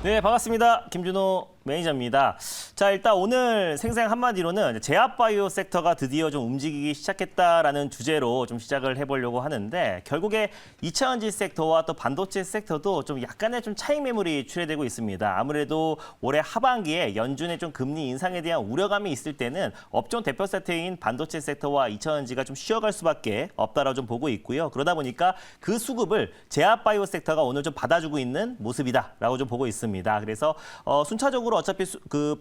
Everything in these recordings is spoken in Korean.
네, 반갑습니다. 김준호 매니저입니다. 자, 일단 오늘 생생 한마디로는 제약바이오 섹터가 드디어 좀 움직이기 시작했다라는 주제로 좀 시작을 해보려고 하는데 결국에 2차전지 섹터와 또 반도체 섹터도 좀 약간의 좀 차익 매물이 출해되고 있습니다. 아무래도 올해 하반기에 연준의 좀 금리 인상에 대한 우려감이 있을 때는 업종 대표 섹터인 반도체 섹터와 2차전지가 좀 쉬어갈 수밖에 없다라고 좀 보고 있고요. 그러다 보니까 그 수급을 제약바이오 섹터가 오늘 좀 받아주고 있는 모습이다라고 좀 보고 있습니다. 그래서 순차적으로 어차피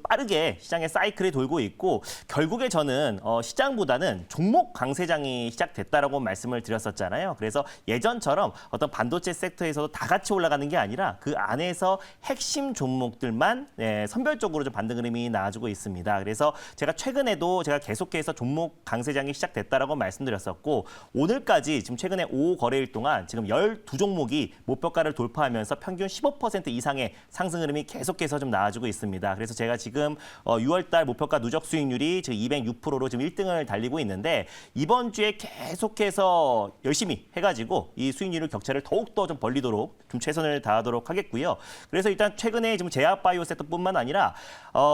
빠르게 시장의 사이클이 돌고 있고 결국에 저는 시장보다는 종목 강세장이 시작됐다라고 말씀을 드렸었잖아요. 그래서 예전처럼 어떤 반도체 섹터에서도 다 같이 올라가는 게 아니라 그 안에서 핵심 종목들만 선별적으로 좀 반등 흐름이 나와주고 있습니다. 그래서 제가 최근에도 제가 계속해서 종목 강세장이 시작됐다라고 말씀드렸었고 오늘까지 지금 최근에 5거래일 동안 지금 12종목이 목표가를 돌파하면서 평균 15% 이상의 상승 흐름이 계속해서 좀 나와주고 있습니다. 그래서 제가 지금 6월달 목표가 누적 수익률이 지금 206%로 지금 1등을 달리고 있는데 이번 주에 계속해서 열심히 해가지고 이 수익률 격차를 더욱더 좀 벌리도록 좀 최선을 다하도록 하겠고요. 그래서 일단 최근에 지금 제약바이오 섹터뿐만 아니라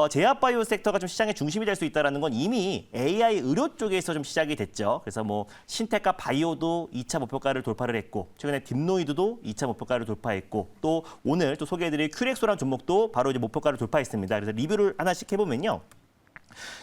제약바이오 섹터가 좀 시장의 중심이 될 수 있다는 건 이미 AI 의료 쪽에서 좀 시작이 됐죠. 그래서 뭐 신테카 바이오도 2차 목표가를 돌파를 했고 최근에 딥노이드도 2차 목표가를 돌파했고 또 오늘 또 소개해드릴 큐렉소라는 종목도 바로 이제 목표가를 돌파했습니다. 그래서 리뷰를 하나씩 해보면요.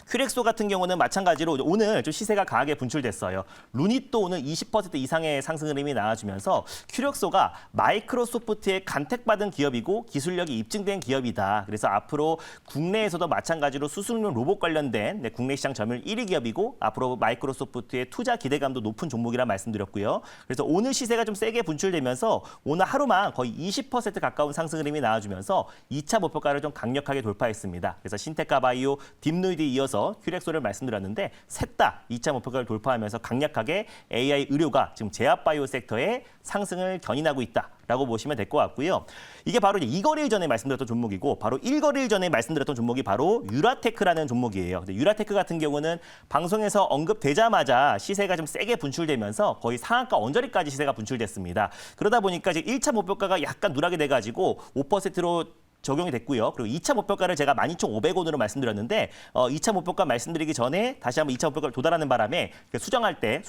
큐렉소 같은 경우는 마찬가지로 오늘 좀 시세가 강하게 분출됐어요. 루닛도 오늘 20% 이상의 상승 흐름이 나와주면서 큐렉소가 마이크로소프트의 간택받은 기업이고 기술력이 입증된 기업이다. 그래서 앞으로 국내에서도 마찬가지로 수술용 로봇 관련된 국내 시장 점유율 1위 기업이고 앞으로 마이크로소프트의 투자 기대감도 높은 종목이라 말씀드렸고요. 그래서 오늘 시세가 좀 세게 분출되면서 오늘 하루만 거의 20% 가까운 상승 흐름이 나와주면서 2차 목표가를 좀 강력하게 돌파했습니다. 그래서 신테카 바이오, 딥노이드 이어서 큐렉소를 말씀드렸는데 셋 다 2차 목표가를 돌파하면서 강력하게 AI 의료가 지금 제약바이오 섹터의 상승을 견인하고 있다라고 보시면 될 것 같고요. 이게 바로 이제 2거래일 전에 말씀드렸던 종목이고 바로 1거래일 전에 말씀드렸던 종목이 바로 유라테크라는 종목이에요. 근데 유라테크 같은 경우는 방송에서 언급되자마자 시세가 좀 세게 분출되면서 거의 상한가 언저리까지 시세가 분출됐습니다. 그러다 보니까 이제 1차 목표가가 약간 누락이 돼가지고 5%로 적용이 됐고요. 그리고 2차 목표가를 제가 12,500원으로 말씀드렸는데 2차 목표가 말씀드리기 전에 다시 한번 2차 목표가를 도달하는 바람에 수정할 때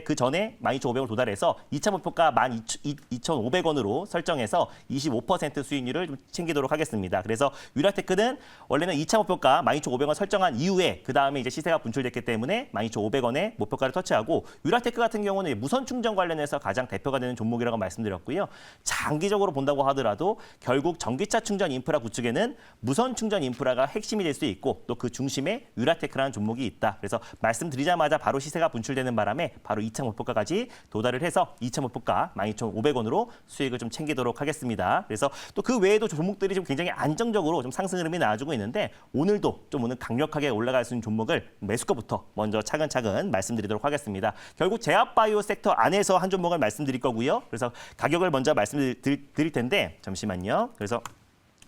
그 전에 12,500원을 도달해서 2차 목표가 12,500원으로 설정해서 25% 수익률을 좀 챙기도록 하겠습니다. 그래서 유라테크는 원래는 2차 목표가 12,500원 설정한 이후에 그다음에 이제 시세가 분출됐기 때문에 12,500원의 목표가를 터치하고 유라테크 같은 경우는 무선 충전 관련해서 가장 대표가 되는 종목이라고 말씀드렸고요. 장기적으로 본다고 하더라도 결국 전기차 충전 인프라 구축에는 무선 충전 인프라가 핵심이 될 수 있고 또 그 중심에 유라테크라는 종목이 있다. 그래서 말씀드리자마자 바로 시세가 분출되는 바람에 바로 2차 목표가까지 도달을 해서 2차 목표가 12,500원으로 수익을 좀 챙기도록 하겠습니다. 그래서 또 그 외에도 종목들이 좀 굉장히 안정적으로 좀 상승 흐름이 나와주고 있는데 오늘도 좀 오늘 강력하게 올라갈 수 있는 종목을 매수가부터 먼저 차근차근 말씀드리도록 하겠습니다. 결국 제약바이오 섹터 안에서 한 종목을 말씀드릴 거고요. 그래서 가격을 먼저 말씀드릴 텐데 잠시만요. 그래서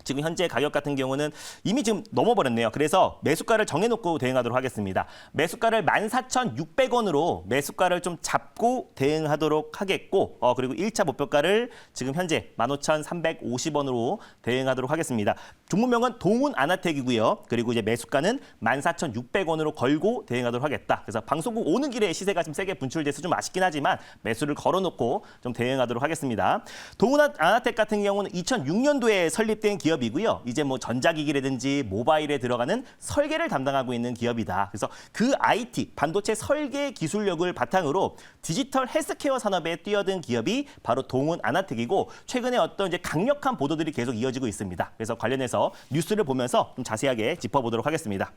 지금 현재 가격 같은 경우는 이미 지금 넘어버렸네요. 그래서 매수가를 정해놓고 대응하도록 하겠습니다. 매수가를 14,600원으로 매수가를 좀 잡고 대응하도록 하겠고 그리고 1차 목표가를 지금 현재 15,350원으로 대응하도록 하겠습니다. 종목명은 동훈 아나텍이고요. 그리고 이제 매수가는 14,600원으로 걸고 대응하도록 하겠다. 그래서 방송국 오는 길에 시세가 좀 세게 분출돼서 좀 아쉽긴 하지만 매수를 걸어놓고 좀 대응하도록 하겠습니다. 동훈 아나텍 같은 경우는 2006년도에 설립된 기업이고요. 이제 뭐 전자기기라든지 모바일에 들어가는 설계를 담당하고 있는 기업이다. 그래서 그 IT, 반도체 설계 기술력을 바탕으로 디지털 헬스케어 산업에 뛰어든 기업이 바로 동훈 아나텍이고 최근에 어떤 이제 강력한 보도들이 계속 이어지고 있습니다. 그래서 관련해서 뉴스를 보면서 좀 자세하게 짚어보도록 하겠습니다.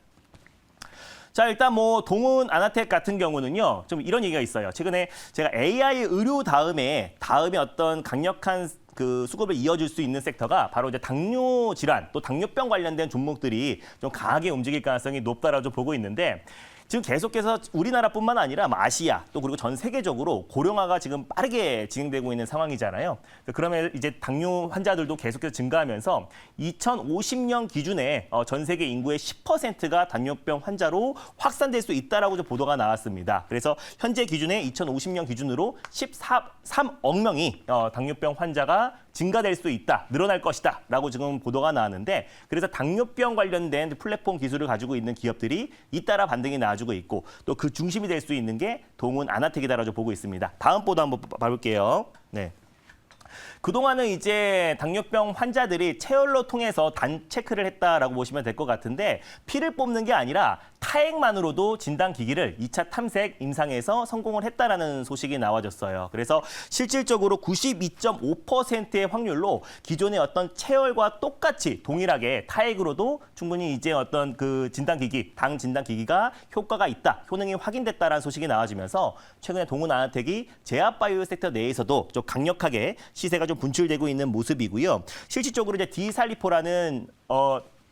자, 일단 뭐 동훈 아나텍 같은 경우는요. 좀 이런 얘기가 있어요. 최근에 제가 AI 의료 다음에 어떤 강력한 그 수급을 이어줄 수 있는 섹터가 바로 이제 당뇨 질환 또 당뇨병 관련된 종목들이 좀 강하게 움직일 가능성이 높다라고 좀 보고 있는데 지금 계속해서 우리나라뿐만 아니라 아시아 또 그리고 전 세계적으로 고령화가 지금 빠르게 진행되고 있는 상황이잖아요. 그러면 이제 당뇨 환자들도 계속해서 증가하면서 2050년 기준에 전 세계 인구의 10%가 당뇨병 환자로 확산될 수 있다라고 보도가 나왔습니다. 그래서 현재 기준에 2050년 기준으로 13억 명이 당뇨병 환자가 증가될 수 있다, 늘어날 것이다 라고 지금 보도가 나왔는데 그래서 당뇨병 관련된 플랫폼 기술을 가지고 있는 기업들이 잇따라 반등이 나와주고 있고 또 그 중심이 될 수 있는 게 동훈 아나텍이다라고 보고 있습니다. 다음 보도 한번 봐볼게요. 네. 그동안은 이제 당뇨병 환자들이 체열로 통해서 단 체크를 했다라고 보시면 될 것 같은데 피를 뽑는 게 아니라 타액만으로도 진단기기를 2차 탐색 임상에서 성공을 했다라는 소식이 나와졌어요. 그래서 실질적으로 92.5%의 확률로 기존의 어떤 체열과 똑같이 동일하게 타액으로도 충분히 이제 어떤 그 진단기기, 당 진단기기가 효과가 있다, 효능이 확인됐다라는 소식이 나와지면서 최근에 동훈 아나텍이 제약바이오 섹터 내에서도 좀 강력하게 시세가 좀 분출되고 있는 모습이고요. 실질적으로 이제 D살리포라는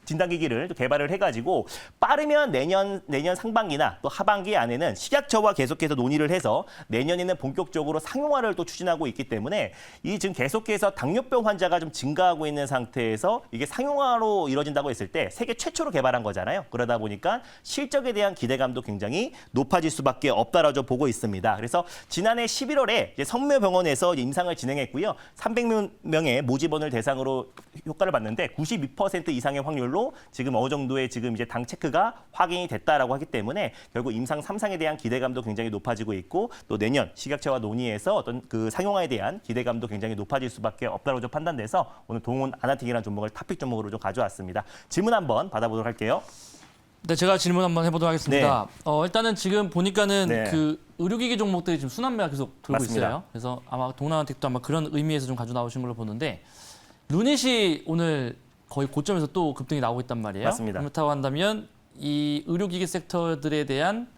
진단기기를 개발을 해가지고 빠르면 내년 상반기나 또 하반기 안에는 식약처와 계속해서 논의를 해서 내년에는 본격적으로 상용화를 또 추진하고 있기 때문에 이 지금 계속해서 당뇨병 환자가 좀 증가하고 있는 상태에서 이게 상용화로 이루어진다고 했을 때 세계 최초로 개발한 거잖아요. 그러다 보니까 실적에 대한 기대감도 굉장히 높아질 수밖에 없다라고 보고 있습니다. 그래서 지난해 11월에 이제 성묘병원에서 임상을 진행했고요. 300명의 모집원을 대상으로 효과를 봤는데 92% 이상의 확률로 지금 어느 정도의 지금 이제 당 체크가 확인이 됐다라고 하기 때문에 결국 임상 3상에 대한 기대감도 굉장히 높아지고 있고 또 내년 식약처와 논의해서 어떤 그 상용화에 대한 기대감도 굉장히 높아질 수밖에 없다고 좀 판단돼서 오늘 동훈 아나텍이라는 종목을 탑픽 종목으로 좀 가져왔습니다. 질문 한번 받아보도록 할게요. 네, 제가 질문 한번 해보도록 하겠습니다. 네. 일단은 지금 보니까는 네. 그 의료기기 종목들이 지금 순환매가 계속 돌고 맞습니다. 있어요. 그래서 아마 동훈 아나텍도 아마 그런 의미에서 좀 가져 나오신 걸로 보는데 루닛이 오늘 거의 고점에서 또 급등이 나오고 있단 말이에요. 맞습니다. 그렇다고 한다면 이 의료기기 섹터들에 대한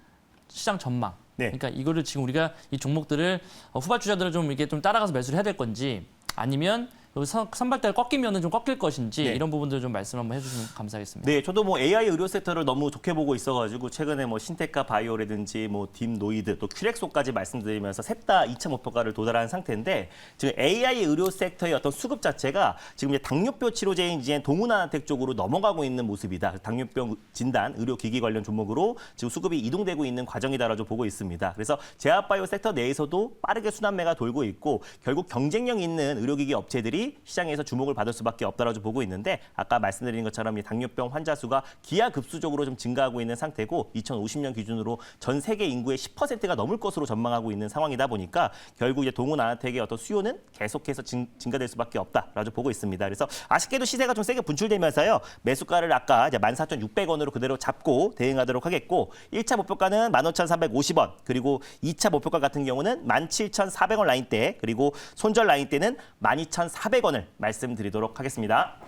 시장 전망. 네. 그러니까 이거를 지금 우리가 이 종목들을 후발주자들을 좀 이게 좀 따라가서 매수를 해야 될 건지 아니면 여기 선발대가 꺾이면은 좀 꺾일 것인지 네. 이런 부분들 좀 말씀 한번 해주시면 감사하겠습니다. 네, 저도 뭐 AI 의료 섹터를 너무 좋게 보고 있어가지고 최근에 뭐 신테카 바이오라든지 뭐 딥노이드 또 큐렉소까지 말씀드리면서 셋 다 2차 목표가를 도달한 상태인데 지금 AI 의료 섹터의 어떤 수급 자체가 지금 이제 당뇨병 치료제인 이제 동훈 아나텍 쪽으로 넘어가고 있는 모습이다. 당뇨병 진단 의료기기 관련 종목으로 지금 수급이 이동되고 있는 과정이다라고 보고 있습니다. 그래서 제약바이오 섹터 내에서도 빠르게 순환매가 돌고 있고 결국 경쟁력 있는 의료기기 업체들이 시장에서 주목을 받을 수밖에 없다라고 보고 있는데 아까 말씀드린 것처럼 이 당뇨병 환자 수가 기하급수적으로 좀 증가하고 있는 상태고 2050년 기준으로 전 세계 인구의 10%가 넘을 것으로 전망하고 있는 상황이다 보니까 결국 이제 동훈 아나텍의 어떤 수요는 계속해서 증가될 수밖에 없다라고 보고 있습니다. 그래서 아쉽게도 시세가 좀 세게 분출되면서요. 매수가를 아까 이제 14,600원으로 그대로 잡고 대응하도록 하겠고 1차 목표가는 15,350원 그리고 2차 목표가 같은 경우는 17,400원 라인대 그리고 손절 라인대는 12,400원을 말씀드리도록 하겠습니다.